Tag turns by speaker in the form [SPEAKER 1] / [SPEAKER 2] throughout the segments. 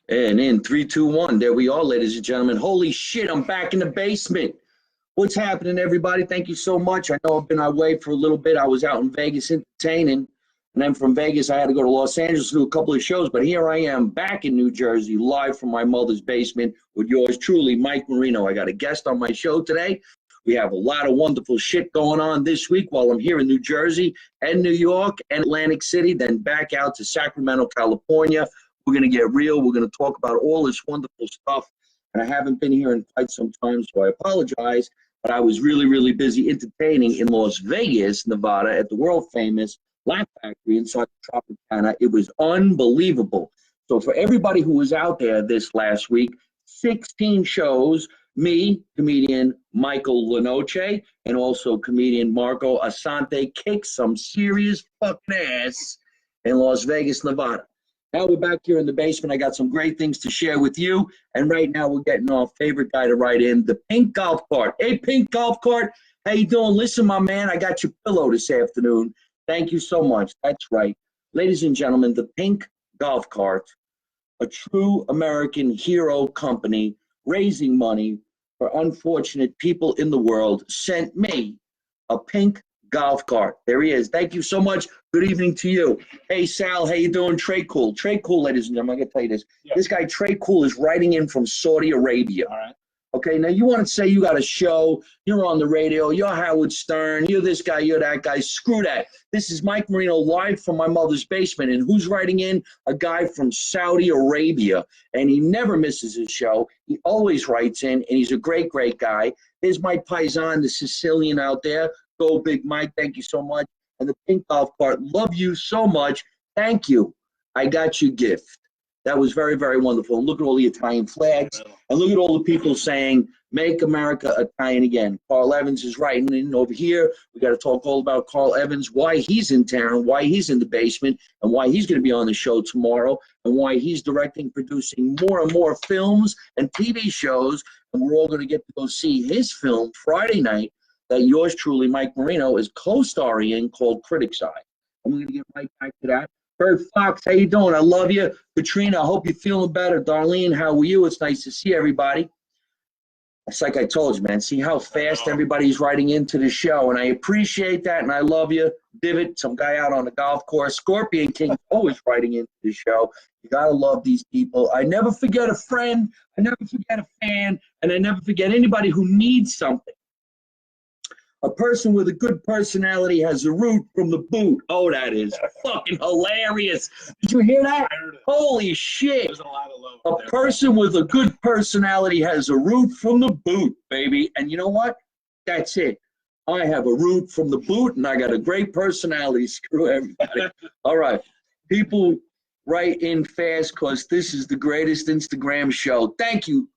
[SPEAKER 1] And in 3, 2, 1, there we are, ladies and gentlemen. Holy shit, I'm back in the basement. What's happening, everybody? Thank you so much. I know I've been away for a little bit. I was out in Vegas entertaining, and then from Vegas, I had to go to Los Angeles to do a couple of shows. But here I am back in New Jersey, live from my mother's basement with yours truly, Mike Marino. I got a guest on my show today. We have a lot of wonderful shit going on this week while I'm here in New Jersey and New York and Atlantic City, then back out to Sacramento, California. We're going to get real. We're going to talk about all this wonderful stuff. And I haven't been here in quite some time, so I apologize. But I was really, really busy entertaining in Las Vegas, Nevada, at the world-famous Laugh Factory inside Tropicana. It was unbelievable. So for everybody who was out there this last week, 16 shows, me, comedian Michael Lenoche, and also comedian Marco Asante kicked some serious fucking ass in Las Vegas, Nevada. Now we're back here in the basement. I got some great things to share with you. And right now we're getting our favorite guy to write in, the Pink Golf Cart. Hey, Pink Golf Cart, how you doing? Listen, my man, I got your pillow this afternoon. Thank you so much. That's right. Ladies and gentlemen, the Pink Golf Cart, a true American hero company raising money for unfortunate people in the world, sent me a pink golf cart. There he is. Thank you so much. Good evening to you. Hey, Sal, how you doing? Trey Cool. Trey Cool, ladies and gentlemen, I got to tell you this. Yeah. This guy, Trey Cool, is writing in from Saudi Arabia. All right. Okay, now you want to say you got a show, you're on the radio, you're Howard Stern, you're this guy, you're that guy. Screw that. This is Mike Marino live from my mother's basement. And who's writing in? A guy from Saudi Arabia. And he never misses his show. He always writes in, and he's a great, great guy. Here's my paisan, the Sicilian out there. Go Big Mike, thank you so much. And the Pink Golf Cart, love you so much. Thank you. I got your gift. That was very, very wonderful. And look at all the Italian flags. And look at all the people saying, make America Italian again. Carl Evans is writing in over here. We got to talk all about Carl Evans, why he's in town, why he's in the basement, and why he's going to be on the show tomorrow, and why he's directing, producing more and more films and TV shows. And we're all going to get to go see his film Friday night that yours truly, Mike Marino, is co-starring in, called Critic's Eye. I'm going to get right back to that. Bird Fox, how you doing? I love you. Katrina, I hope you're feeling better. Darlene, how are you? It's nice to see everybody. It's like I told you, man. See how fast everybody's writing into the show, and I appreciate that, and I love you. Divot, some guy out on the golf course. Scorpion King, always writing into the show. You got to love these people. I never forget a friend. I never forget a fan, and I never forget anybody who needs something. A person with a good personality has a root from the boot. Oh, that is fucking hilarious. Did you hear that? Holy shit. There's a lot of love. A person with a good personality has a root from the boot, baby. And you know what? That's it. I have a root from the boot, and I got a great personality. Screw everybody. All right. People write in fast because this is the greatest Instagram show. Thank you.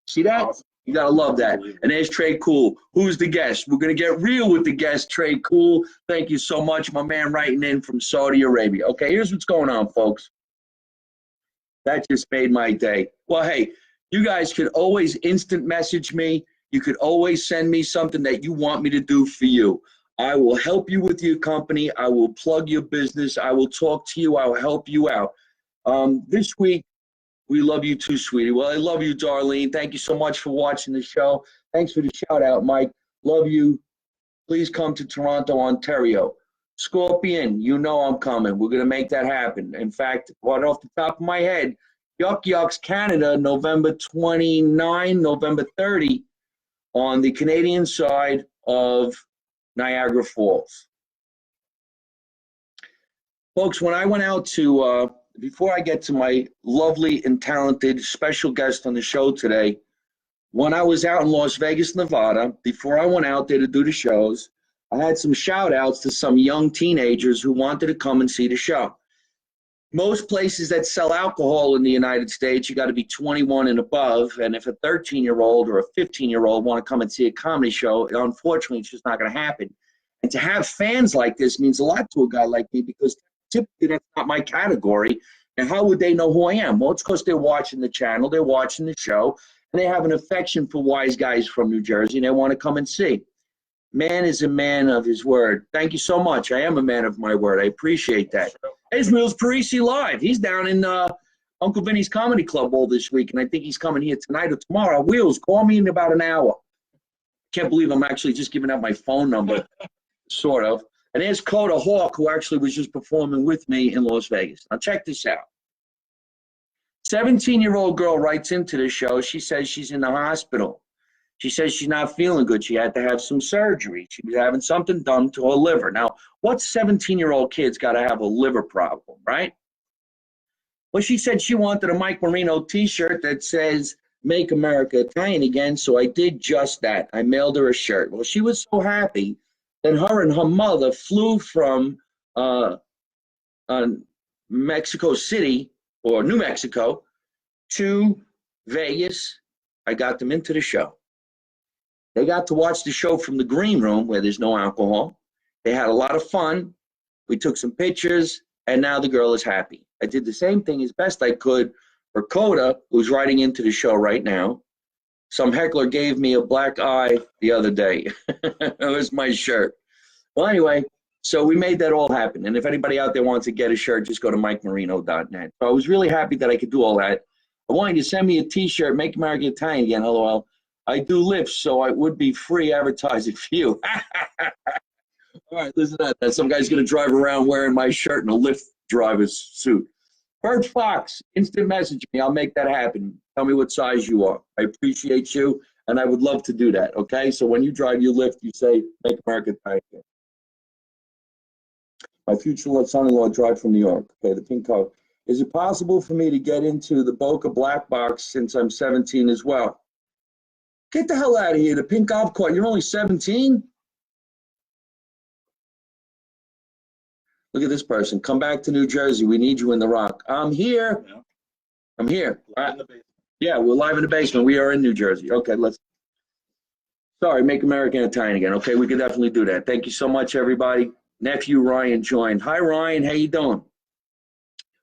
[SPEAKER 1] See that? Awesome. You gotta love that. And there's Trey Cool. Who's the guest? We're gonna get real with the guest, Trey Cool. Thank you so much, my man writing in from Saudi Arabia. Okay, here's what's going on, folks. That just made my day. Well, hey, you guys could always instant message me. You could always send me something that you want me to do for you. I will help you with your company. I will plug your business. I will talk to you. I will help you out. This week, we love you too, sweetie. Well, I love you, Darlene. Thank you so much for watching the show. Thanks for the shout out, Mike. Love you. Please come to Toronto, Ontario. Scorpion, you know I'm coming. We're going to make that happen. In fact, right off the top of my head, Yuck Yucks Canada, November 29, November 30, on the Canadian side of Niagara Falls. Folks, when I went out to before I get to my lovely and talented special guest on the show today, when I was out in Las Vegas, Nevada, before I went out there to do the shows, I had some shout outs to some young teenagers who wanted to come and see the show. Most places that sell alcohol in the United States, you got to be 21 and above. And if a 13-year-old or a 15-year-old want to come and see a comedy show, unfortunately, it's just not going to happen. And to have fans like this means a lot to a guy like me, because typically that's not my category. And how would they know who I am? Well, it's because they're watching the channel, they're watching the show, and they have an affection for wise guys from New Jersey, and they want to come and see. Man is a man of his word. Thank you so much. I am a man of my word. I appreciate that. Israel's Parisi live. He's down in Uncle Vinny's Comedy Club all this week, and I think he's coming here tonight or tomorrow. Wheels, call me in about an hour. Can't believe I'm actually just giving out my phone number, sort of. And there's Coda Hawk, who actually was just performing with me in Las Vegas. Now check this out. 17-year-old girl writes into the show. She says she's in the hospital. She says she's not feeling good. She had to have some surgery. She was having something done to her liver. Now, what 17-year-old kid's got to have a liver problem, right? Well, she said she wanted a Mike Marino t-shirt that says, "Make America Italian Again," so I did just that. I mailed her a shirt. Well, she was so happy that her and her mother flew from Mexico City, or New Mexico, to Vegas. I got them into the show. They got to watch the show from the green room where there's no alcohol. They had a lot of fun. We took some pictures, and now the girl is happy. I did the same thing as best I could for Coda, who's writing into the show right now. Some heckler gave me a black eye the other day. It was my shirt. Well, anyway, so we made that all happen. And if anybody out there wants to get a shirt, just go to MikeMarino.net. So I was really happy that I could do all that. I want you to send me a t-shirt, "Make America Italian Again," LOL. I do lifts, so I would be free advertising for you. All right, listen to that. Some guy's going to drive around wearing my shirt in a Lyft driver's suit. Bert Fox, instant message me. I'll make that happen. Tell me what size you are. I appreciate you, and I would love to do that, okay? So when you drive your Lyft, you say, "Make America Italian Again." My future son-in-law drive from New York. Okay, the pink car. Is it possible for me to get into the Boca Black Box since I'm 17 as well? Get the hell out of here. The pink golf cart. You're only 17? Look at this person. Come back to New Jersey. We need you in the Rock. I'm here. Yeah. I'm here. Yeah, we're live in the basement. We are in New Jersey. Okay, let's. Sorry, Make America Italian Again. Okay, we could definitely do that. Thank you so much, everybody. Nephew Ryan joined. Hi, Ryan. How you doing?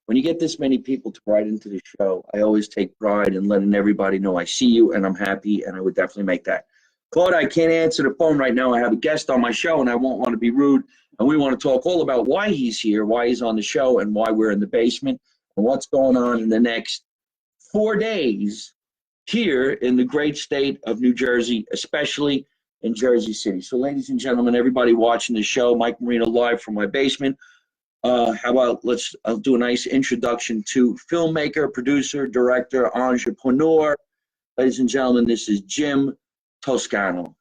[SPEAKER 1] When you get this many people to write into the show, I always take pride in letting everybody know I see you and I'm happy, and I would definitely make that. Claude, I can't answer the phone right now. I have a guest on my show, and I won't want to be rude. And we want to talk all about why he's here, why he's on the show, and why we're in the basement, and what's going on in the next 4 days here in the great state of New Jersey, especially in Jersey City. So, ladies and gentlemen, everybody watching the show, Mike Marino live from my basement. How about I'll do a nice introduction to filmmaker, producer, director, entrepreneur. Ladies and gentlemen, this is Jim Toscano.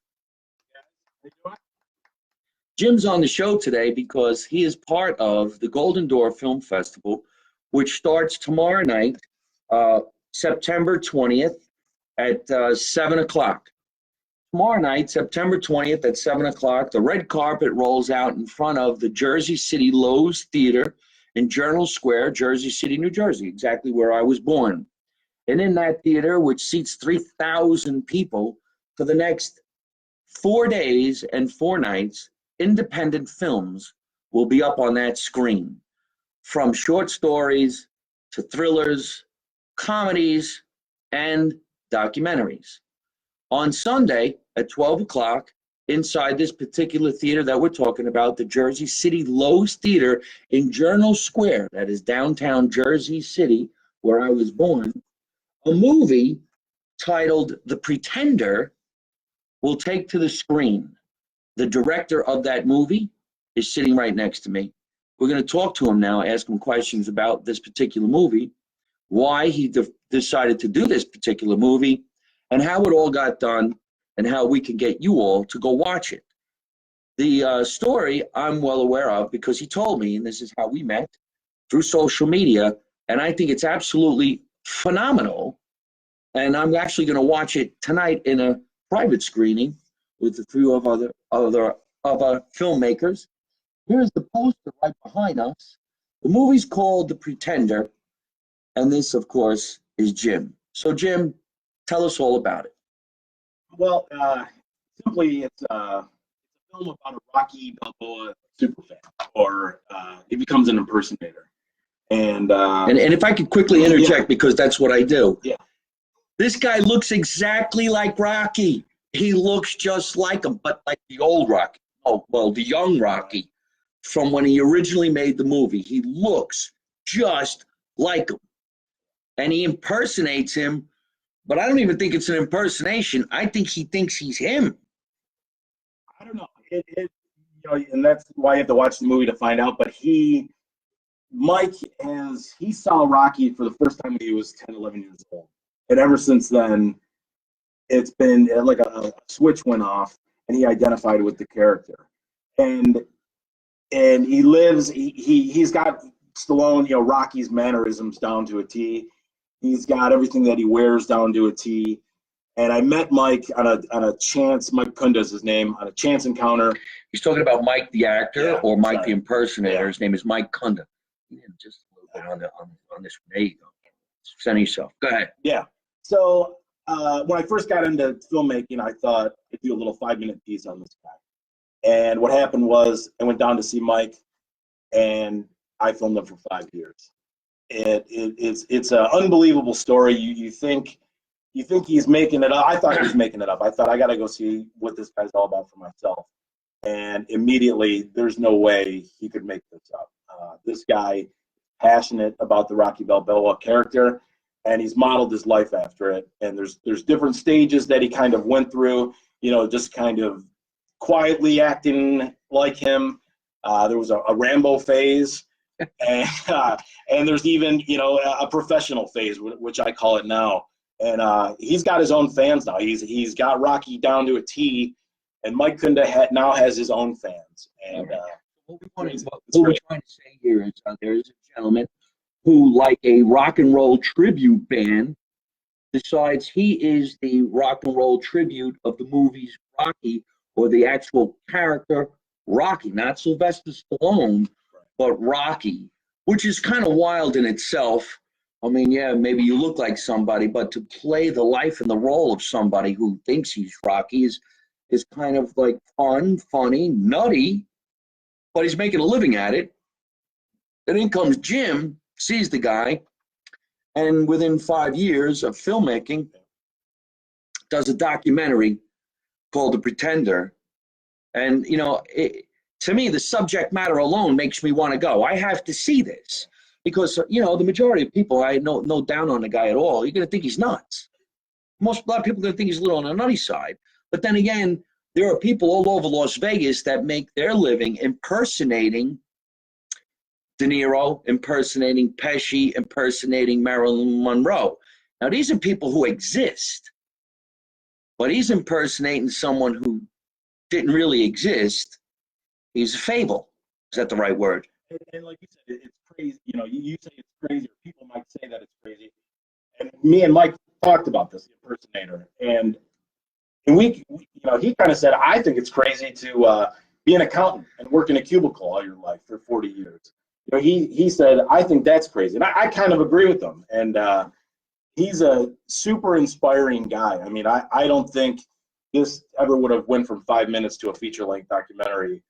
[SPEAKER 1] Jim's on the show today because he is part of the Golden Door Film Festival, which starts tomorrow night, September 20th at 7 o'clock. Tomorrow night, September 20th at 7 o'clock, the red carpet rolls out in front of the Jersey City Lowe's Theater in Journal Square, Jersey City, New Jersey, exactly where I was born. And in that theater, which seats 3,000 people, for the next 4 days and 4 nights, independent films will be up on that screen. From short stories to thrillers, comedies, and documentaries. On Sunday at 12 o'clock, inside this particular theater that we're talking about, the Jersey City Lowe's Theater in Journal Square, that is downtown Jersey City, where I was born, a movie titled The Pretender will take to the screen. The director of that movie is sitting right next to me. We're going to talk to him now, ask him questions about this particular movie, why he decided to do this particular movie, and how it all got done, and how we can get you all to go watch it. The story I'm well aware of because he told me, and this is how we met, through social media, and I think it's absolutely phenomenal. And I'm actually going to watch it tonight in a private screening with a few of other filmmakers. Here's the poster right behind us. The movie's called The Pretender, and this, of course, is Jim. So, Jim, tell us all about it.
[SPEAKER 2] Well, simply, it's a film about a Rocky Balboa superfan, or he becomes an impersonator. And
[SPEAKER 1] if I could quickly interject, because that's what I do.
[SPEAKER 2] Yeah.
[SPEAKER 1] This guy looks exactly like Rocky. He looks just like him, but like the old Rocky. Oh, well, the young Rocky from when he originally made the movie. He looks just like him. and he impersonates him, but I don't even think it's an impersonation. I think he thinks he's him.
[SPEAKER 2] I don't know. And that's why you have to watch the movie to find out. But Mike he saw Rocky for the first time when he was 10, 11 years old. And ever since then, it's been like a switch went off, and he identified with the character. And he's got Stallone, Rocky's mannerisms down to a T. He's got everything that he wears down to a T. And I met Mike on a chance. Mike Kunda is his name, on a chance encounter.
[SPEAKER 1] He's talking about Mike the actor, or Mike
[SPEAKER 2] sorry.
[SPEAKER 1] the impersonator.
[SPEAKER 2] Yeah.
[SPEAKER 1] His name is Mike Kunda. Just a little bit on this one. There you go. Center yourself. Go ahead.
[SPEAKER 2] Yeah. So when I first got into filmmaking, I thought I'd do a little 5-minute piece on this guy. And what happened was I went down to see Mike, and I filmed him for 5 years. It's an unbelievable story. You think he's making it up. I thought he was making it up. I thought I got to go see what this guy's all about for myself. And immediately, there's no way he could make this up. This guy, passionate about the Rocky Balboa character, and he's modeled his life after it. And there's different stages that he kind of went through, just kind of quietly acting like him. There was a Rambo phase, and there's even a professional phase, which I call it now. And he's got his own fans now. He's got Rocky down to a T, and Mike Kunda now has his own fans. And
[SPEAKER 1] what we're trying to say here is there is a gentleman who, like a rock and roll tribute band, decides he is the rock and roll tribute of the movies Rocky, or the actual character Rocky, not Sylvester Stallone, but Rocky, which is kind of wild in itself. I mean, yeah, maybe you look like somebody, but to play the life and the role of somebody who thinks he's Rocky is kind of like fun, funny, nutty, but he's making a living at it. And in comes Jim, sees the guy, and within 5 years of filmmaking, does a documentary called The Pretender. And, to me, the subject matter alone makes me want to go. I have to see this because, the majority of people, I know no down on the guy at all. You're going to think he's nuts. A lot of people are going to think he's a little on the nutty side. But then again, there are people all over Las Vegas that make their living impersonating De Niro, impersonating Pesci, impersonating Marilyn Monroe. Now, these are people who exist, but he's impersonating someone who didn't really exist. He's a fable. Is that the right word?
[SPEAKER 2] And like you said, it's crazy. You say it's crazy, or people might say that it's crazy. And me and Mike talked about this, the impersonator, and we he kind of said, I think it's crazy to be an accountant and work in a cubicle all your life for 40 years. He said, I think that's crazy, and I kind of agree with him. And he's a super inspiring guy. I mean, I don't think this ever would have went from 5 minutes to a feature-length documentary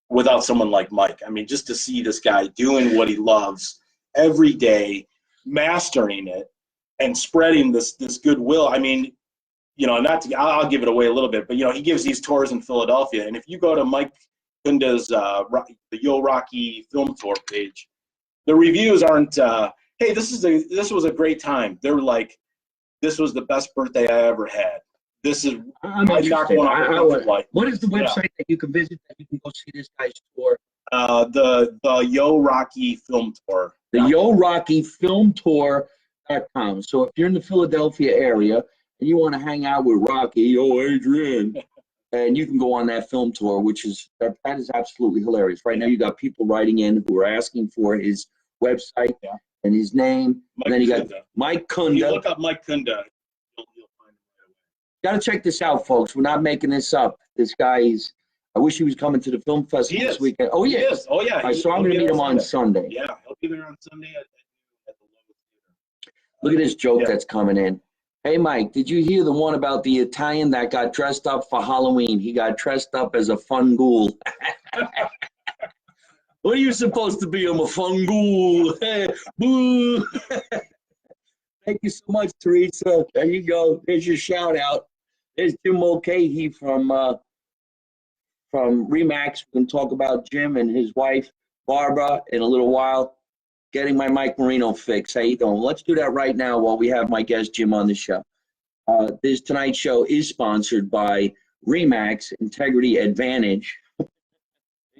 [SPEAKER 2] without someone like Mike. I mean, just to see this guy doing what he loves every day, mastering it, and spreading this goodwill. I mean, I'll give it away a little bit, but he gives these tours in Philadelphia, and if you go to Mike Kunda's the Yo Rocky Film Tour page, the reviews aren't, hey, this was a great time. They're like, this was the best birthday I ever had. This is
[SPEAKER 1] I knocked one
[SPEAKER 2] off.
[SPEAKER 1] What is the website that you can visit that you can go see this guy's tour?
[SPEAKER 2] The Yo Rocky Film Tour.
[SPEAKER 1] The Yo Rocky Film Tour.com. So if you're in the Philadelphia area and you want to hang out with Rocky, yo, Adrian, and you can go on that film tour, which is that is absolutely hilarious. Right now, you got people writing in who are asking for his website and his name. And then you got Mike Kunda.
[SPEAKER 2] You look up Mike Kunda, you'll find him right away.
[SPEAKER 1] Got to check this out, folks. We're not making this up. This guy's. I wish he was coming to the film festival this weekend. Oh, yeah.
[SPEAKER 2] Oh, yeah.
[SPEAKER 1] I'm going to meet him on Sunday.
[SPEAKER 2] Yeah, he'll be there on Sunday at the Lowe's Theater.
[SPEAKER 1] Look at this joke that's coming in. Hey, Mike, did you hear the one about the Italian that got dressed up for Halloween? He got dressed up as a fun ghoul. What are you supposed to be? I'm a fun ghoul. Hey, boo. Thank you so much, Teresa. There you go. There's your shout out. There's Jim Mulcahy from Remax. We're going to talk about Jim and his wife, Barbara, in a little while. getting my Mike Marino fix. How you doing? Let's do that right now while we have my guest Jim on the show. This tonight's show is sponsored by Remax Integrity Advantage. There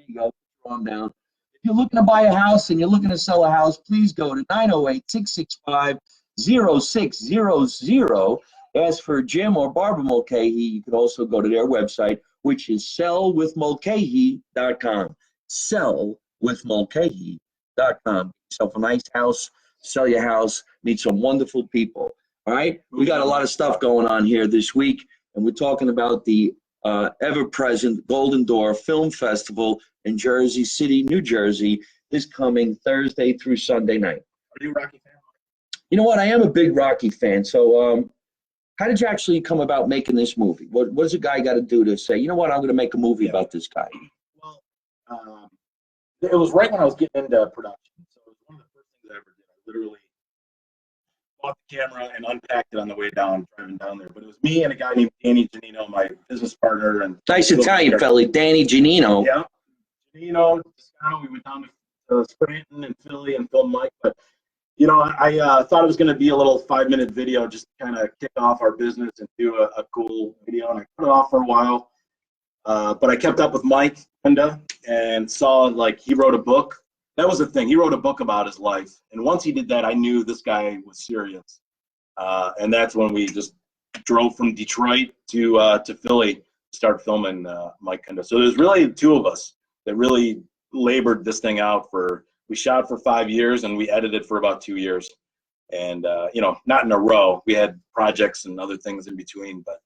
[SPEAKER 1] you go. Calm down. If you're looking to buy a house and you're looking to sell a house, please go to 908-665-0600. Ask for Jim or Barbara Mulcahy. You can also go to their website, which is sellwithmulcahy.com. Sellwithmulcahy.com. Yourself a nice house, sell your house, meet some wonderful people. All right? We got a lot of stuff going on here this week, and we're talking about the ever-present Golden Door Film Festival in Jersey City, New Jersey, this coming Thursday through Sunday night.
[SPEAKER 2] Are you a Rocky fan?
[SPEAKER 1] You know what? I am a big Rocky fan. So how did you actually come about making this movie? What does a guy got to do to say, you know what, I'm going to make a movie about this guy?
[SPEAKER 2] Well, it was right when I was getting into production. So it was one of the first things I ever did. I literally bought the camera and unpacked it on the way down, driving down there. But it was me and a guy named Danny Janino, my business partner. And
[SPEAKER 1] nice Italian fella, Danny Janino.
[SPEAKER 2] Yeah. Janino, Toscano, we went down to Scranton and Philly and filmed Mike. But, you know, I thought it was going to be a little 5-minute video just to kind of kick off our business and do a cool video. And I put it off for a while. But I kept up with Mike and saw, like, he wrote a book. That was the thing. He wrote a book about his life. And once he did that, I knew this guy was serious. And that's when we just drove from Detroit to Philly to start filming Mike Kunda. So there's really two of us that really labored this thing out we shot for 5 years and we edited for about 2 years. And, you know, not in a row. We had projects and other things in between, but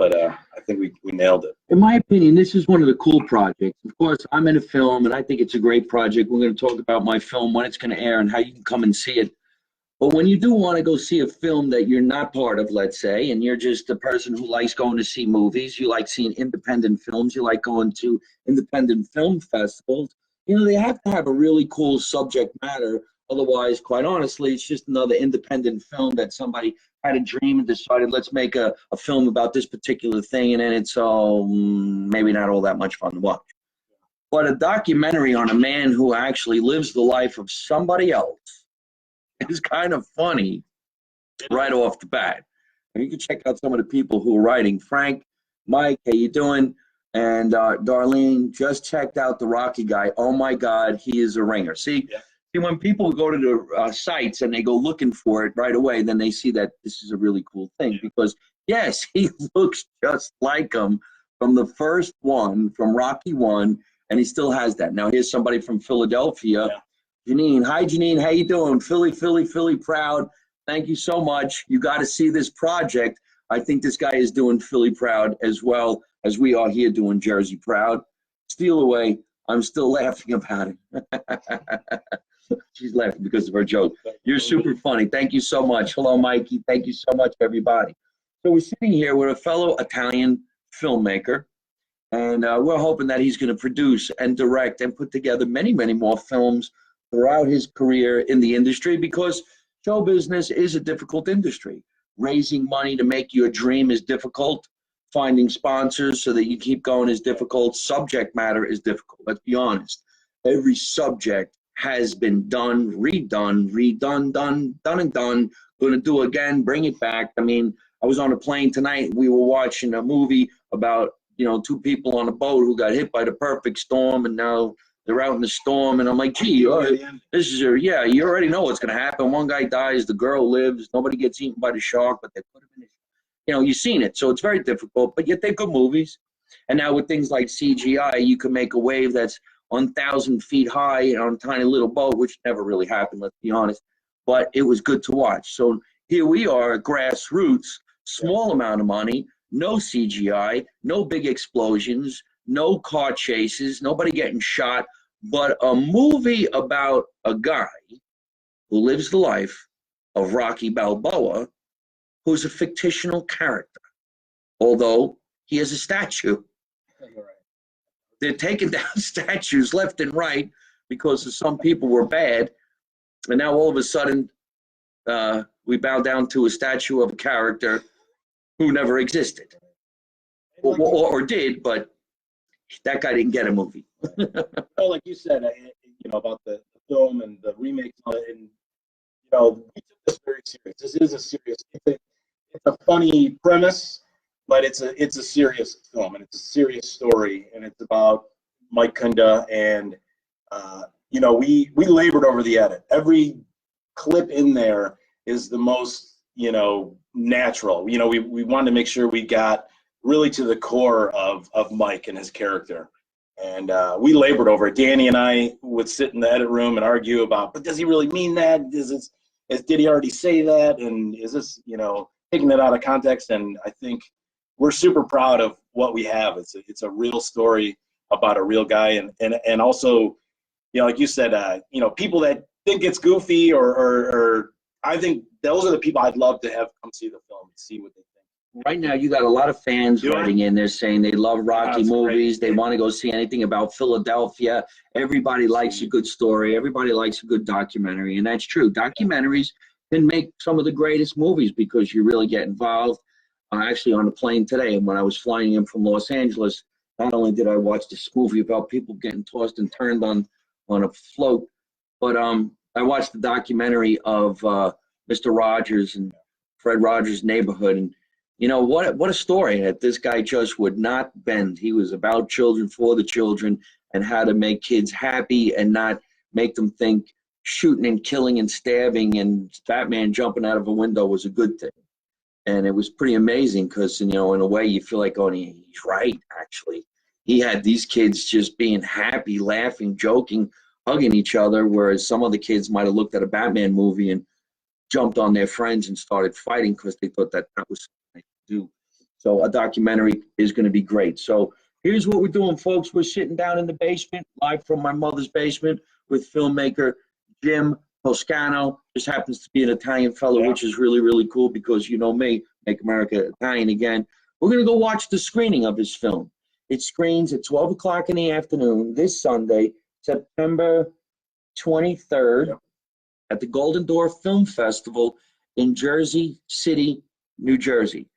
[SPEAKER 2] I think we nailed it.
[SPEAKER 1] In my opinion, this is one of the cool projects. Of course, I'm in a film, and I think it's a great project. We're going to talk about my film, when it's going to air, and how you can come and see it. But when you do want to go see a film that you're not part of, let's say, and you're just a person who likes going to see movies, you like seeing independent films, you like going to independent film festivals, you know, they have to have a really cool subject matter. Otherwise, quite honestly, it's just another independent film that somebody had a dream and decided, let's make a film about this particular thing, and then it's maybe not all that much fun to watch. But a documentary on a man who actually lives the life of somebody else is kind of funny right off the bat. And you can check out some of the people who are writing. Frank, Mike, how you doing? And Darlene just checked out the Rocky guy. Oh my God, he is a ringer. See, when people go to the sites and they go looking for it right away, then they see that this is a really cool thing because, yes, he looks just like him from the first one, from Rocky 1, and he still has that. Now, here's somebody from Philadelphia. Yeah. Janine. Hi, Janine. How you doing? Philly, Philly, Philly proud. Thank you so much. You got to see this project. I think this guy is doing Philly proud as well as we are here doing Jersey proud. Steal away. I'm still laughing about it. She's laughing because of her joke. You're super funny. Thank you so much. Hello, Mikey. Thank you so much, everybody. So we're sitting here with a fellow Italian filmmaker, and we're hoping that he's going to produce and direct and put together many, many more films throughout his career in the industry, because show business is a difficult industry. Raising money to make your dream is difficult. Finding sponsors so that you keep going is difficult. Subject matter is difficult. Let's be honest. Every subject has been done, redone, done and done. Going to do again, bring it back. I mean, I was on a plane tonight. We were watching a movie about, you know, 2 people on a boat who got hit by the perfect storm, and now they're out in the storm. And I'm like, gee, you already know what's going to happen. One guy dies, the girl lives, nobody gets eaten by the shark, but they put him in it. You know, you've seen it. So it's very difficult, but yet they're good movies. And now with things like CGI, you can make a wave that's 1,000 feet high on a tiny little boat, which never really happened, let's be honest. But it was good to watch. So here we are, grassroots, small amount of money, no CGI, no big explosions, no car chases, nobody getting shot, but a movie about a guy who lives the life of Rocky Balboa, who's a fictional character, although he has a statue. They're taking down statues left and right because some people were bad, and now all of a sudden we bow down to a statue of a character who never existed, or did, but that guy didn't get a movie.
[SPEAKER 2] Well, like you said, you know, about the film and the remakes on it, and you know, we took this very serious. This is a serious. It's a funny premise, but it's a serious film, and it's a serious story, and it's about Mike Kunda, and you know, we labored over the edit. Every clip in there is the most, you know, natural. You know, we wanted to make sure we got really to the core of Mike and his character. And we labored over it. Danny and I would sit in the edit room and argue about, but does he really mean that? Did he already say that? And is this, you know, taking it out of context? And I think we're super proud of what we have. It's a real story about a real guy. And also, you know, like you said, you know, people that think it's goofy or I think those are the people I'd love to have come see the film and see what they think.
[SPEAKER 1] Right now, you got a lot of fans writing in there saying they love Rocky movies. They want to go see anything about Philadelphia. Everybody likes a good story. Everybody likes a good documentary, and that's true. Documentaries can make some of the greatest movies because you really get involved. Actually, on the plane today, when I was flying in from Los Angeles, not only did I watch this movie about people getting tossed and turned on a float, but I watched the documentary of Mr. Rogers and Fred Rogers' Neighborhood, and you know, what a story that this guy just would not bend. He was about children, for the children, and how to make kids happy and not make them think shooting and killing and stabbing and Batman jumping out of a window was a good thing. And it was pretty amazing because, you know, in a way you feel like, oh, he's right, actually. He had these kids just being happy, laughing, joking, hugging each other, whereas some of the kids might have looked at a Batman movie and jumped on their friends and started fighting because they thought that was something to do. So a documentary is going to be great. So here's what we're doing, folks. We're sitting down in the basement, live from my mother's basement, with filmmaker Jim Toscano. Just happens to be an Italian fellow, which is really, really cool because, you know me, make America Italian again. We're going to go watch the screening of his film. It screens at 12 o'clock in the afternoon this Sunday, September 23rd, at the Golden Door Film Festival in Jersey City, New Jersey.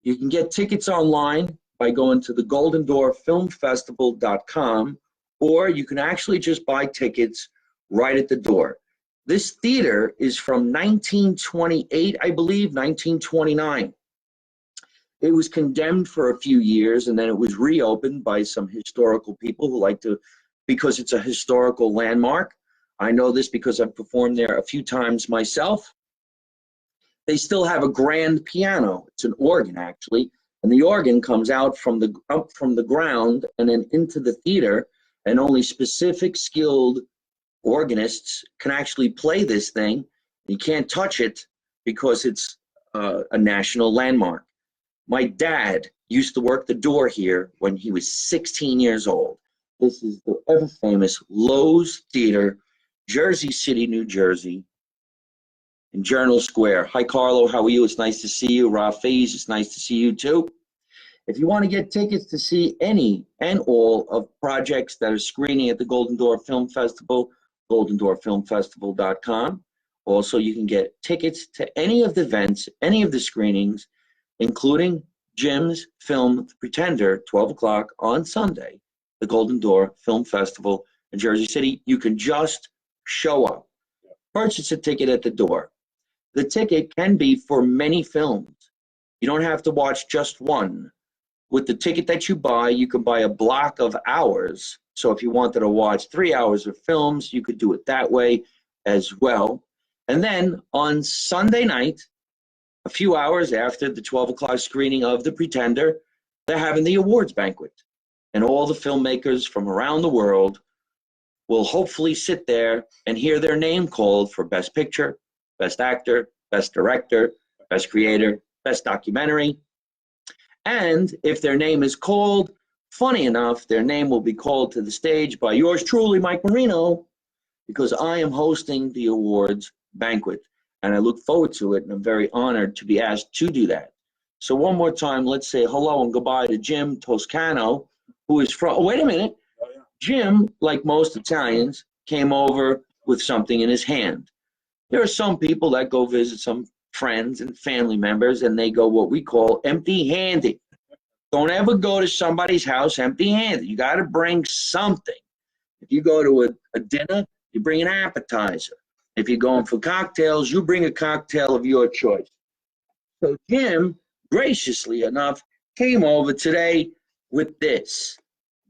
[SPEAKER 1] You can get tickets online by going to the GoldenDoorFilmFestival.com, or you can actually just buy tickets right at the door. This theater is from 1928, I believe, 1929. It was condemned for a few years, and then it was reopened by some historical people who like to, because it's a historical landmark. I know this because I've performed there a few times myself. They still have a grand piano. It's an organ, actually, and the organ comes out up from the ground and then into the theater, and only specific skilled organists can actually play this thing. You can't touch it because it's a national landmark. My dad used to work the door here when he was 16 years old. This is the ever famous Lowe's Theater, Jersey City, New Jersey, in Journal Square. Hi, Carlo. How are you? It's nice to see you. Rafiz, it's nice to see you too. If you want to get tickets to see any and all of projects that are screening at the Golden Door Film Festival, GoldenDoorFilmFestival.com. Also, you can get tickets to any of the events, any of the screenings, including Jim's film, The Pretender, 12 o'clock on Sunday, the Golden Door Film Festival in Jersey City. You can just show up. Purchase a ticket at the door. The ticket can be for many films. You don't have to watch just one. With the ticket that you buy, you can buy a block of hours. So if you wanted to watch 3 hours of films, you could do it that way as well. And then on Sunday night, a few hours after the 12 o'clock screening of The Pretender, they're having the awards banquet. And all the filmmakers from around the world will hopefully sit there and hear their name called for Best Picture, Best Actor, Best Director, Best Creator, Best Documentary. And if their name is called, funny enough, their name will be called to the stage by yours truly, Mike Marino, because I am hosting the awards banquet. And I look forward to it, and I'm very honored to be asked to do that. So one more time, let's say hello and goodbye to Jim Toscano, who is from, oh, wait a minute. Jim, like most Italians, came over with something in his hand. There are some people that go visit some friends and family members, and they go what we call empty-handed. Don't ever go to somebody's house empty-handed. You got to bring something. If you go to a dinner, you bring an appetizer. If you're going for cocktails, you bring a cocktail of your choice. So Jim, graciously enough, came over today with this.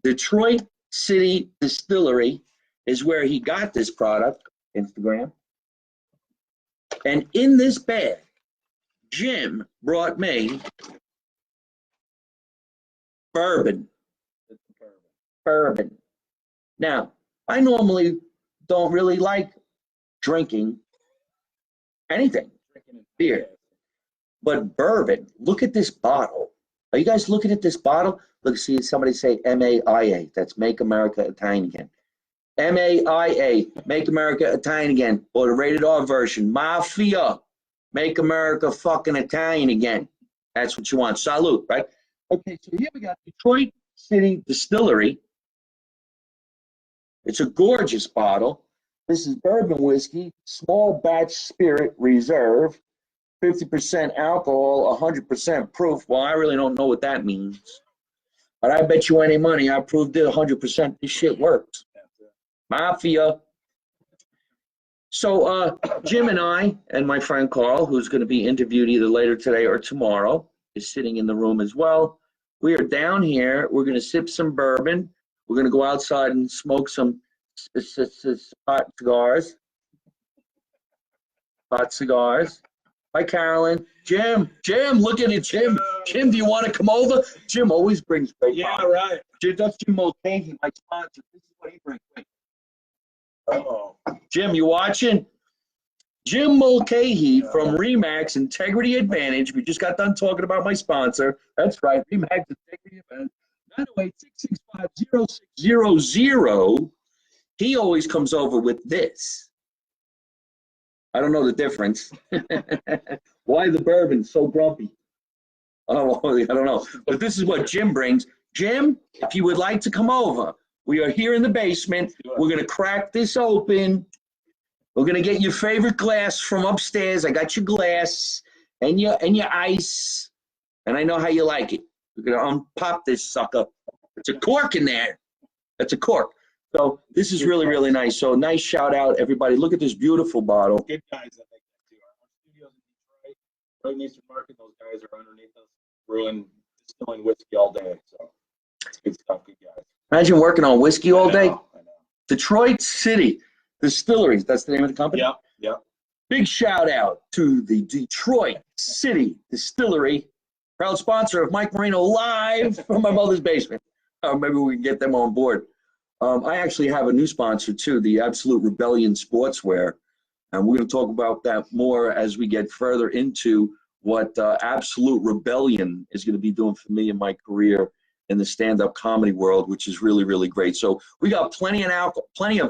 [SPEAKER 1] Detroit City Distillery is where he got this product, Instagram. And in this bag, Jim brought me bourbon. Bourbon. Now, I normally don't really like drinking anything, beer, but bourbon. Look at this bottle. Are you guys looking at this bottle? Look, see somebody say MAIA. That's Make America Italian Again. MAIA, Make America Italian Again, or the rated R version, Mafia, Make America fucking Italian Again. That's what you want. Salute, right? Okay, so here we got Detroit City Distillery. It's a gorgeous bottle. This is bourbon whiskey, small batch spirit reserve, 50% alcohol, 100% proof. Well, I really don't know what that means. But I bet you any money I proved it 100% this shit works. Mafia. So Jim and I and my friend Carl, who's going to be interviewed either later today or tomorrow, is sitting in the room as well. We are down here. We're going to sip some bourbon. We're going to go outside and smoke some hot cigars. Hot cigars. Hi, Carolyn. Jim, look at it, Jim. Jim, do you want to come over? Jim always brings great
[SPEAKER 2] Yeah, right.
[SPEAKER 1] That's Jim Mulcahy, my sponsor. This is what he brings.
[SPEAKER 2] Uh-oh.
[SPEAKER 1] Jim, you watching? Jim Mulcahy from Remax Integrity Advantage. We just got done talking about my sponsor. That's right, Remax Integrity Advantage. 908-665-0600. He always comes over with this. I don't know the difference. Why the bourbon so grumpy? Oh, I don't know. But this is what Jim brings. Jim, if you would like to come over, we are here in the basement. We're going to crack this open. We're going to get your favorite glass from upstairs. I got your glass and your ice. And I know how you like it. We're going to unpop this sucker. It's a cork in there. That's a cork. So this is really, really nice. So nice shout out, everybody. Look at this beautiful bottle.
[SPEAKER 2] Good guys that make that too. Our studios in Detroit, right in Eastern Market, those guys are underneath us, brewing, distilling whiskey all day. So it's good stuff, good guys.
[SPEAKER 1] Imagine working on whiskey all day.
[SPEAKER 2] I know.
[SPEAKER 1] Detroit City Distilleries. That's the name of the company?
[SPEAKER 2] Yep.
[SPEAKER 1] Big shout out to the Detroit City Distillery, proud sponsor of Mike Marino live from my mother's basement. Maybe we can get them on board. I actually have a new sponsor too, the Absolute Rebellion Sportswear. And we're going to talk about that more as we get further into what Absolute Rebellion is going to be doing for me in my career in the stand-up comedy world, which is really, really great. So we got plenty of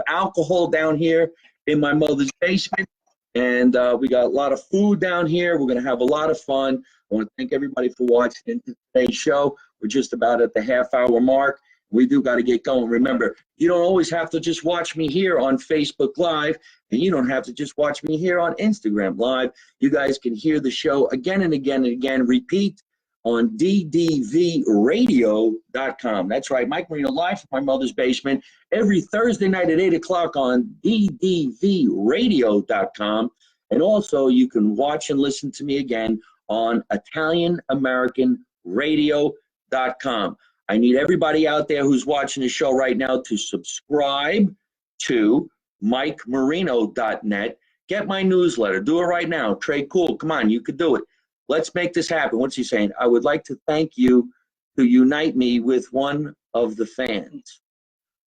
[SPEAKER 1] alcohol down here in my mother's basement. And we got a lot of food down here. We're going to have a lot of fun. I want to thank everybody for watching today's show. We're just about at the half-hour mark. We do got to get going. Remember, you don't always have to just watch me here on Facebook Live, and you don't have to just watch me here on Instagram Live. You guys can hear the show again and again and again, repeat on ddvradio.com. That's right, Mike Marino live from my mother's basement every Thursday night at 8 o'clock on ddvradio.com. And also, you can watch and listen to me again on ItalianAmericanRadio.com. I need everybody out there who's watching the show right now to subscribe to MikeMarino.net. Get my newsletter. Do it right now. Trey Cool, come on, you could do it. Let's make this happen. What's he saying? I would like to thank you to unite me with one of the fans.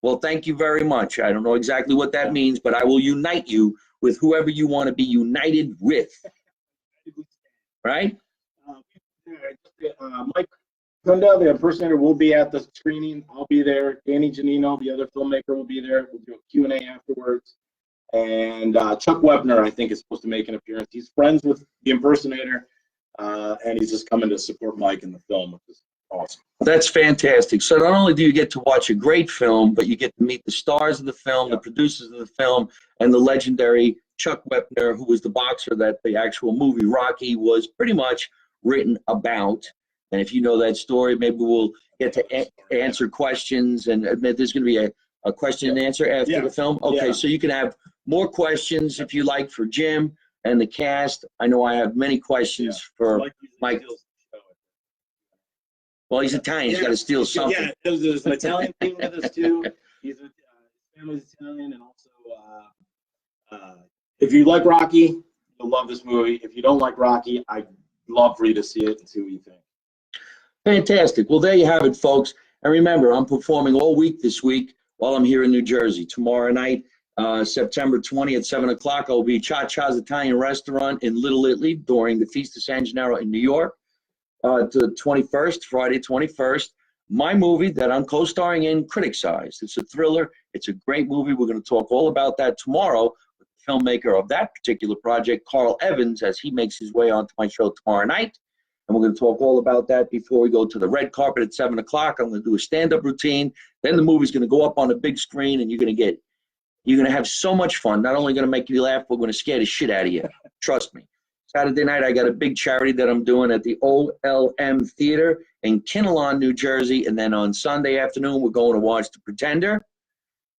[SPEAKER 1] Well, thank you very much. I don't know exactly what that means, but I will unite you with whoever you want to be united with. Right?
[SPEAKER 2] Mike Kunda, the impersonator, will be at the screening. I'll be there. Danny Janino, the other filmmaker, will be there. We'll do a Q&A afterwards. And Chuck Webner, I think, is supposed to make an appearance. He's friends with the impersonator, and he's just coming to support Mike in the film, which is awesome.
[SPEAKER 1] That's fantastic. So not only do you get to watch a great film, but you get to meet the stars of the film, the producers of the film, and the legendary Chuck Webner, who was the boxer that the actual movie Rocky was pretty much written about. And if you know that story, maybe we'll get to answer questions. And admit there's going to be a question and answer after the film? Okay,
[SPEAKER 2] Yeah.
[SPEAKER 1] so you can have more questions if you like for Jim and the cast. I know I have many questions for Mike. Well, he's Italian. He's got to steal something.
[SPEAKER 2] Yeah, there's an Italian thing with us too. His family's Italian, and also if you like Rocky, you'll love this movie. If you don't like Rocky, I'd love for you to see it and see what you think.
[SPEAKER 1] Fantastic. Well, there you have it, folks. And remember, I'm performing all week this week while I'm here in New Jersey. Tomorrow night, September 20th, 7 o'clock, I'll be Cha-Cha's Italian Restaurant in Little Italy during the Feast of San Gennaro in New York. To the 21st, Friday 21st, my movie that I'm co-starring in, Critics' Eyes. It's a thriller. It's a great movie. We're going to talk all about that tomorrow with the filmmaker of that particular project, Carl Evans, as he makes his way onto my show tomorrow night. And we're going to talk all about that before we go to the red carpet at 7 o'clock. I'm going to do a stand-up routine. Then the movie's going to go up on the big screen, and you're going to have so much fun. Not only going to make you laugh, but we're going to scare the shit out of you. Trust me. Saturday night, I got a big charity that I'm doing at the OLM Theater in Kinnelon, New Jersey. And then on Sunday afternoon, we're going to watch The Pretender.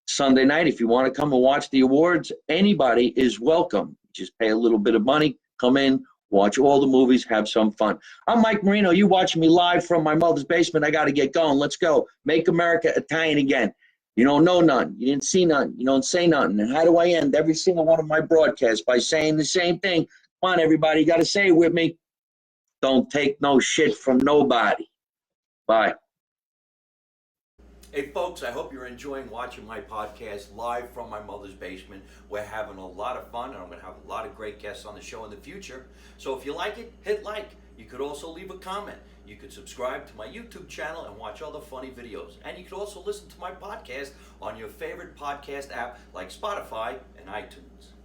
[SPEAKER 1] Sunday night, if you want to come and watch the awards, anybody is welcome. Just pay a little bit of money, come in, watch all the movies, have some fun. I'm Mike Marino. You watching me live from my mother's basement. I got to get going. Let's go. Make America Italian again. You don't know none. You didn't see none. You don't say nothing. And how do I end every single one of my broadcasts? By saying the same thing. Come on, everybody. You got to say it with me. Don't take no shit from nobody. Bye. Hey, folks, I hope you're enjoying watching my podcast live from my mother's basement. We're having a lot of fun, and I'm going to have a lot of great guests on the show in the future. So if you like it, hit like. You could also leave a comment. You could subscribe to my YouTube channel and watch other funny videos. And you could also listen to my podcast on your favorite podcast app like Spotify and iTunes.